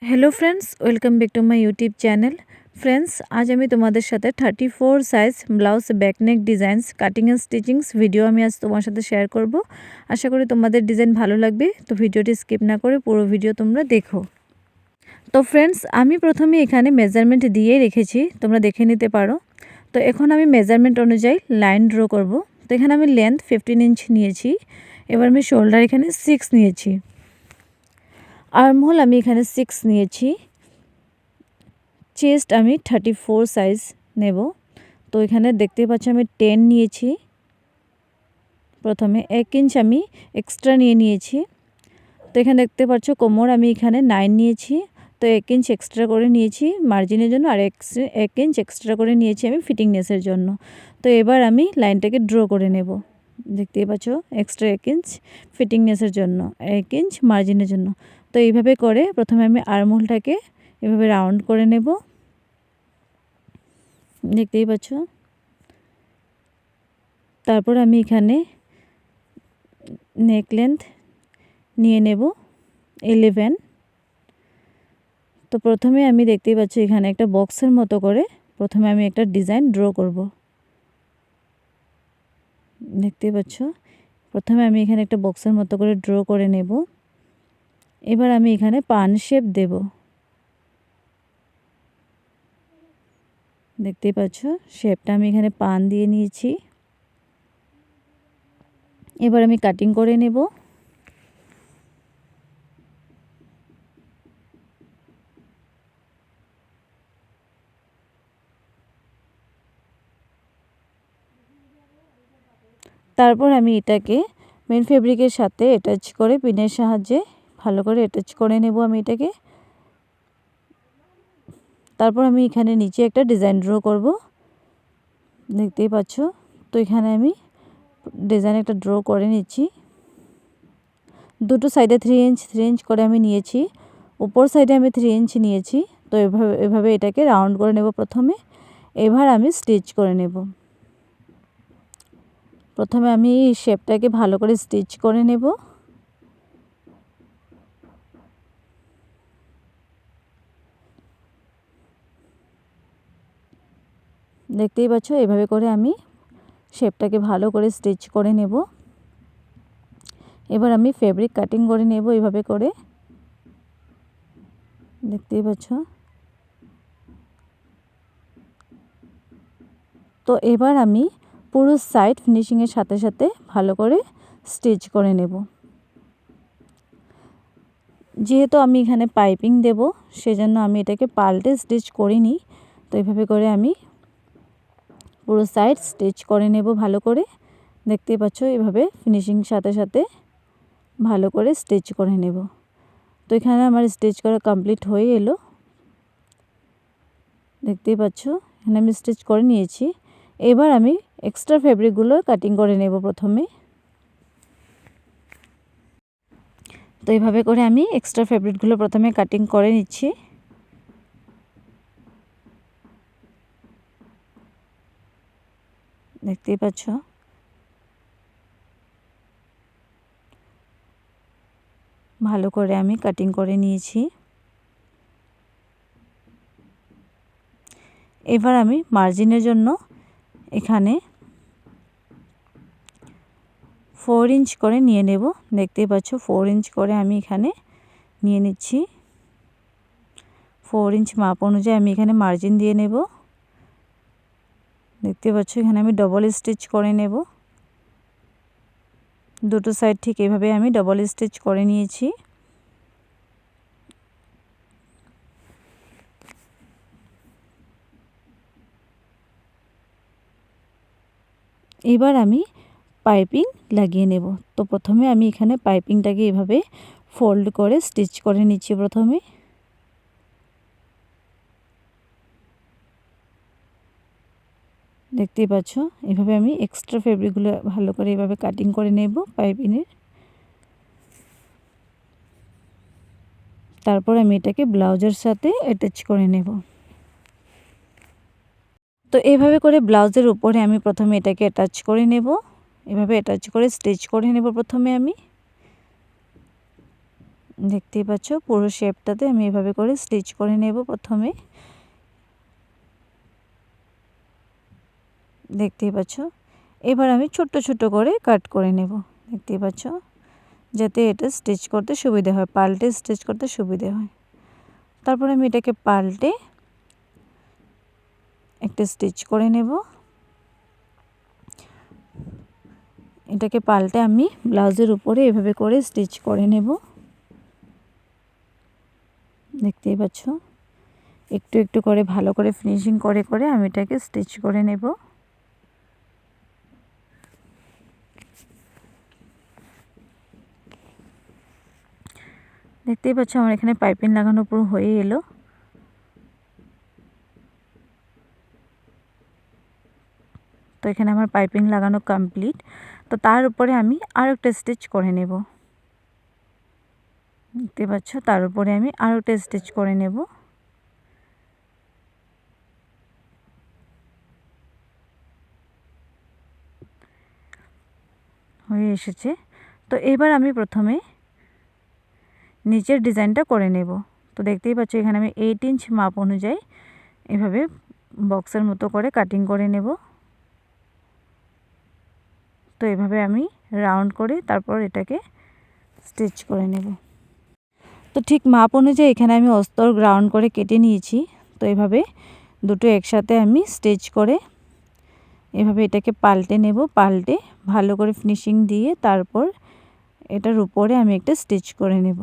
Hello friends, welcome back to my YouTube channel. Friends, आज আমি তোমাদের সাথে 34 size blouse back neck designs cutting and stitchings video আমি আজ তোমার সাথে শেয়ার করব। আশা করি তোমাদের ডিজাইন ভালো লাগবে, তো ভিডিওটি স্কিপ না করে পুরো ভিডিও তোমরা দেখো। তো ফ্রেন্ডস, আমি প্রথমে এখানে মেজারমেন্ট দিয়ে রেখেছি, তোমরা দেখে নিতে পারো। তো এখন আমি মেজারমেন্ট অনুযায়ী লাইন ড্র করব। তো এখানে আমি লেন্থ 15 ইঞ্চ নিয়েছি। এবার আমি শোল্ডার এখানে 6 নিয়েছি। আর্মহোল আমি এখানে 6 নিয়েছি। চেস্ট আমি 34 সাইজ নেব। তো এখানে দেখতে পাচ্ছ আমি 10 নিয়েছি। প্রথমে 1 ইঞ্চ আমি এক্সট্রা নিয়েছি। তো এখানে দেখতে পাচ্ছ কোমর আমি এখানে 9 নিয়েছি। তো 1 ইঞ্চ এক্সট্রা করে নিয়েছি মার্জিনের জন্য, আর 1 ইঞ্চ এক্সট্রা করে নিয়েছি আমি ফিটিংনেসের জন্য। তো এবার আমি লাইনটাকে ড্র করে নেব। দেখতেই পাচ্ছ এক্সট্রা 1 ইঞ্চ ফিটিংনেসের জন্য, 1 ইঞ্চ মার্জিনের জন্য। তো এইভাবে করে প্রথমে আমি আর্মহোলটাকে এভাবে রাউন্ড করে নেব। দেখতেই পাচ্ছ। তারপর আমি এখানে নেক লেন্থ নিয়ে নেব 11। তো প্রথমে আমি দেখতেই পাচ্ছি এখানে একটা বক্সের মতো করে প্রথমে আমি একটা ডিজাইন ড্র করব। দেখতেই পাচ্ছ, প্রথমে আমি এখানে একটা বক্সের মতো করে ড্র করে নেব। এবার আমি এখানে পান শেপ দেব। দেখতেই পাচ্ছ শেপটা আমি এখানে পান দিয়ে নিয়েছি। এবার আমি কাটিং করে নেব। তারপর আমি এটাকে মেন ফেব্রিকের সাথে অ্যাটাচ করে পিনের সাহায্যে ভালো করে অ্যাটাচ করে নেব আমি এটাকে। তারপর আমি এখানে নিচে একটা ডিজাইন ড্র করব। দেখতেই পাচ্ছ। তো এখানে আমি ডিজাইন একটা ড্র করে নিচ্ছি। দুটো সাইডে 3 ইঞ্চ করে আমি নিয়েছি। উপর সাইডে আমি 3 ইঞ্চ নিয়েছি। তো এভাবে এটাকে রাউন্ড করে নেব প্রথমে। এবার আমি স্টিচ করে নেব। প্রথমে আমি এই শেপটাকে ভালো করে স্টিচ করে নেব। দেখতেই পাচ্ছ এভাবে করে আমি শেপটাকে ভালো করে স্টিচ করে নেব। এবার আমি ফেব্রিক কাটিং করে নেব এইভাবে করে। দেখতেই পাচ্ছ। তো এবার আমি পুরো সাইড ফিনিশিংয়ের সাথে সাথে ভালো করে স্টিচ করে নেব। যেহেতু আমি এখানে পাইপিং দেব, সেজন্য আমি এটাকে পাল্টে স্টিচ করিনি। তো এইভাবে করে আমি পুরো সাইড স্টিচ করে নেব ভালো করে। দেখতেই পাচ্ছ এভাবে ফিনিশিং সাথে সাথে ভালো করে স্টিচ করে নেব। তো এখানে আমার স্টিচ করা কমপ্লিট হয়ে এলো। দেখতেই পাচ্ছ এখানে আমি স্টিচ করে নিয়েছি। এবার আমি এক্সট্রা ফেব্রিকগুলো কাটিং করে নেব প্রথমে। তো এইভাবে করে আমি এক্সট্রা ফেব্রিকগুলো প্রথমে কাটিং করে নিচ্ছি। দেখতেই পাচ্ছ। ভালো করে আমি কাটিং করে নিয়েছি। এবার আমি মার্জিনের জন্য এখানে 4 ইঞ্চ করে নিয়ে নেব। দেখতেই পাচ্ছ 4 ইঞ্চ করে আমি এখানে নিয়ে নিচ্ছি। 4 ইঞ্চ মাপ অনুযায়ী আমি এখানে মার্জিন দিয়ে নেব। দেখতে পাচ্ছ এখানে আমি ডবল স্টিচ করে নেব। দুটো সাইড ঠিক এভাবে আমি ডবল স্টিচ করে নিয়েছি। এবার আমি পাইপিং লাগিয়ে নেব। তো প্রথমে আমি এখানে পাইপিংটাকে এভাবে ফোল্ড করে স্টিচ করে নিচ্ছি প্রথমে। দেখতেই পাচ্ছ এভাবে আমি এক্সট্রা ফেব্রিকগুলো ভালো করে এভাবে কাটিং করে নেব পাইপিংয়ের। তারপর আমি এটাকে ব্লাউজের সাথে অ্যাটাচ করে নেব। তো এইভাবে করে ব্লাউজের উপরে আমি প্রথমে এটাকে অ্যাটাচ করে নেব। এভাবে অ্যাটাচ করে স্টিচ করে নেব প্রথমে আমি। দেখতেই পাচ্ছ পুরো শেপটাতে আমি এভাবে করে স্টিচ করে নেব প্রথমে। দেখতেই পাচ্ছ এবার আমি ছোট্ট ছোট্ট করে কাট করে নেব। দেখতেই পাচ্ছ যাতে এটা স্টিচ করতে সুবিধা হয়, পাল্টে স্টিচ করতে সুবিধা হয়। তারপরে আমি এটাকে পাল্টে একটা স্টিচ করে নেব। এটাকে পাল্টে আমি ব্লাউজের উপরে এভাবে করে স্টিচ করে নেব। দেখতেই পাচ্ছ একটু একটু করে ভালো করে ফিনিশিং করে করে আমি এটাকে স্টিচ করে নেব। দেখতেই পাচ্ছ আমার এখানে পাইপিং লাগানো পুরো হয়ে এলো। তো এখানে আমার পাইপিং লাগানো কমপ্লিট। তো তার উপরে আমি আরও একটা স্টিচ করে নেব। দেখতে পাচ্ছ তার উপরে আমি আরও একটা স্টিচ করে নেব। হয়ে এসেছে। তো এবার আমি প্রথমে নিচের ডিজাইনটা করে নেব। তো দেখতেই পাচ্ছ এখানে আমি 8 ইঞ্চ মাপ অনুযায়ী এভাবে বক্সের মতো করে কাটিং করে নেব। তো এভাবে আমি রাউন্ড করে তারপর এটাকে স্টিচ করে নেব। তো ঠিক মাপ অনুযায়ী এখানে আমি অস্তর গ্রাউন্ড করে কেটে নিয়েছি। তো এভাবে দুটো একসাথে আমি স্টিচ করে এভাবে এটাকে পাল্টে নেব। পাল্টে ভালো করে ফিনিশিং দিয়ে তারপর এটার উপরে আমি একটা স্টিচ করে নেব।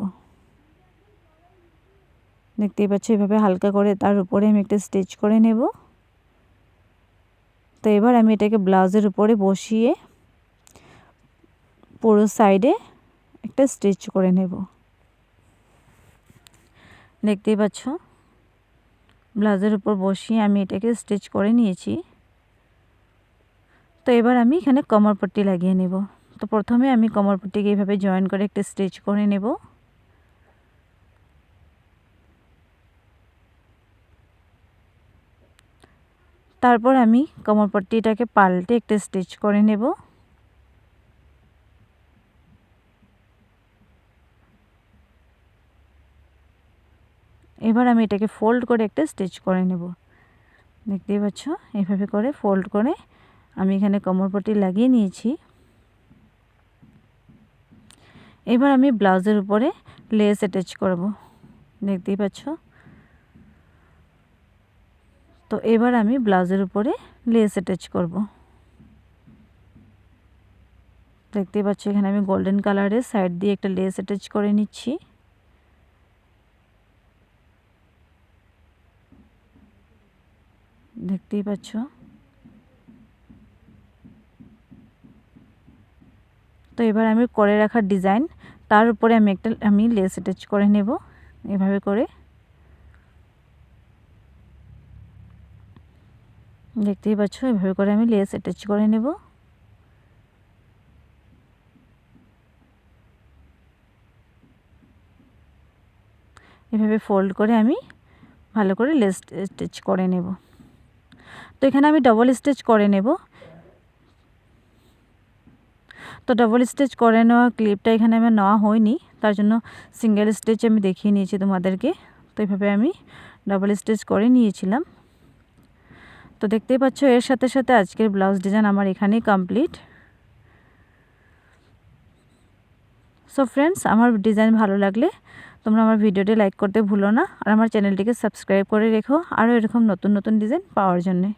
দেখতেই পাচ্ছ এভাবে হালকা করে তার উপরে আমি একটা স্টিচ করে নেব। তো এবার আমি এটাকে ব্লাউজের উপরে বসিয়ে পুরো সাইডে একটা স্টিচ করে নেব। দেখতেই পাচ্ছ ব্লাউজের উপর বসিয়ে আমি এটাকে স্টিচ করে নিয়েছি। তো এবার আমি এখানে কোমরপট্টি লাগিয়ে নেব। তো প্রথমে আমি কোমরপট্টিকে এইভাবে জয়েন করে একটা স্টিচ করে নেব। তারপর আমি কোমরপট্টিটাকে পাল্টে একটা স্টিচ করে নেব। এবার আমি এটাকে ফোল্ড করে একটা স্টিচ করে নেব। দেখতেই পাচ্ছ এইভাবে করে ফোল্ড করে আমি এখানে কোমরপট্টি লাগিয়ে নিয়েছি। এবার আমি ব্লাউজের উপরে লেস অ্যাটাচ করব। দেখতেই পাচ্ছ। তো এবার আমি ব্লাউজের উপরে লেস অ্যাটাচ করব। দেখতেই পাচ্ছ এখানে আমি গোল্ডেন কালারের সাইড দিয়ে একটা লেস অ্যাটাচ করে নিচ্ছি। দেখতেই পাচ্ছ। তো এবার আমি করে রাখা ডিজাইন তার উপরে আমি লেস অ্যাটাচ করে নেব এভাবে করে। দেখতেই পাচ্ছ এভাবে করে আমি লেস অ্যাটাচ করে নেব। এভাবে ফোল্ড করে আমি ভালো করে লেস স্টিচ করে নেব। তো এখানে আমি ডবল স্টিচ করে নেব। তো ডবল স্টিচ করে নেওয়া ক্লিপটা এখানে আমার নেওয়া হয়নি, তার জন্য সিঙ্গেল স্টিচ আমি দেখিয়ে নিয়েছি তোমাদেরকে। তো এইভাবে আমি ডবল স্টিচ করে নিয়েছিলাম। তো দেখতেই পাচ্ছ এর সাথে সাথে আজকের ব্লাউজ ডিজাইন আমার এখানেই কমপ্লিট। সো ফ্রেন্ডস আমার ডিজাইন ভালো লাগলে তোমরা আমার ভিডিওটি লাইক করতে ভুলো না, আর আমার চ্যানেলটিকে সাবস্ক্রাইব করে রেখো আরও এরকম নতুন নতুন ডিজাইন পাওয়ার জন্যে।